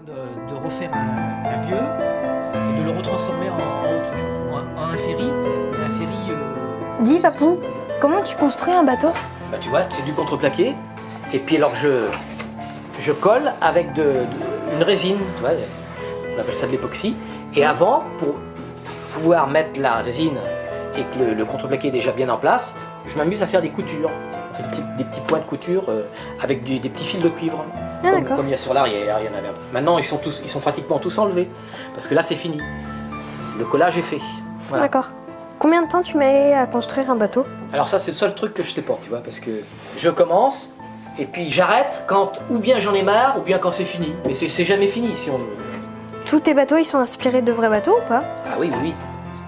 de refaire un vieux et de le retransformer en autre chose, en un ferry. Mais un ferry. Dis papou, comment tu construis un bateau? Bah, tu vois, c'est du contreplaqué. Et puis alors je colle avec une résine, tu vois, on appelle ça de l'époxy. Et avant, pour pouvoir mettre la résine et que le contreplaqué est déjà bien en place, je m'amuse à faire des coutures. On fait des petits points de couture avec des petits fils de cuivre. Ah, d'accord. Comme il y a sur l'arrière, il y en avait un peu. Maintenant, ils sont pratiquement tous enlevés. Parce que là, c'est fini. Le collage est fait. Voilà. D'accord. Combien de temps tu mets à construire un bateau? Alors ça, c'est le seul truc que je sais pas, tu vois, parce que je commence, et puis j'arrête quand ou bien j'en ai marre, ou bien quand c'est fini. Mais c'est jamais fini, si on veut. Tous tes bateaux, ils sont inspirés de vrais bateaux ou pas? Ah oui, oui, oui.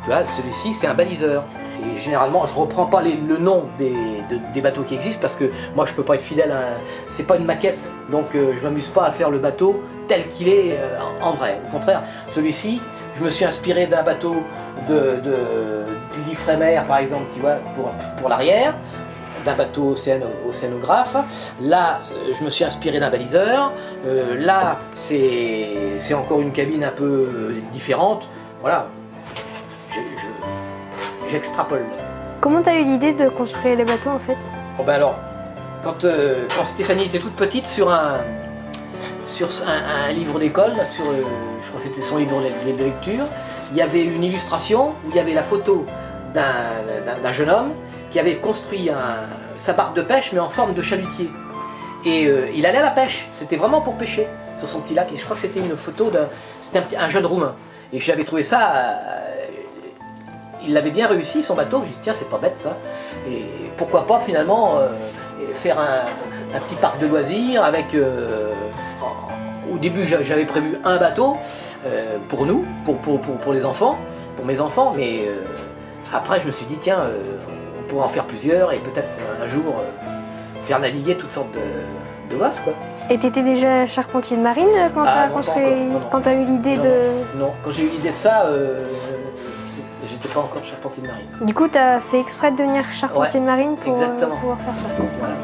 Tu vois, celui-ci, c'est un baliseur. Et généralement, je reprends pas le nom des bateaux qui existent, parce que moi, je peux pas être fidèle à c'est pas une maquette, donc je m'amuse pas à faire le bateau tel qu'il est en vrai. Au contraire, celui-ci, je me suis inspiré d'un bateau de l'Ifremer, par exemple, tu vois, pour l'arrière, d'un bateau océanographe. Là, je me suis inspiré d'un baliseur. Là, c'est encore une cabine un peu différente. Voilà, j'extrapole. Comment t'as eu l'idée de construire les bateaux en fait? Bon ben alors, quand Stéphanie était toute petite, sur un livre d'école, je crois que c'était son livre de lecture, il y avait une illustration où il y avait la photo d'un jeune homme qui avait construit sa barque de pêche mais en forme de chalutier. Et il allait à la pêche, c'était vraiment pour pêcher sur son petit lac. Et je crois que c'était une photo c'était un jeune roumain. Et j'avais trouvé ça, il l'avait bien réussi son bateau. J'ai dit tiens, c'est pas bête ça. Et pourquoi pas finalement faire un petit parc de loisirs avec. Au début j'avais prévu un bateau pour nous, pour les enfants, pour mes enfants, mais après je me suis dit tiens, on pourrait en faire plusieurs et peut-être un jour faire naviguer toutes sortes de gosses quoi. Et t'étais déjà charpentier de marine quand t'as construit, quand t'as eu l'idée de... Non, quand j'ai eu l'idée de ça, j'étais pas encore charpentier de marine. Du coup t'as fait exprès de devenir charpentier de marine pour pouvoir faire ça. Voilà.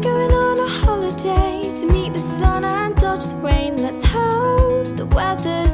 Going on a holiday to meet the sun and dodge the rain. Let's hope the weather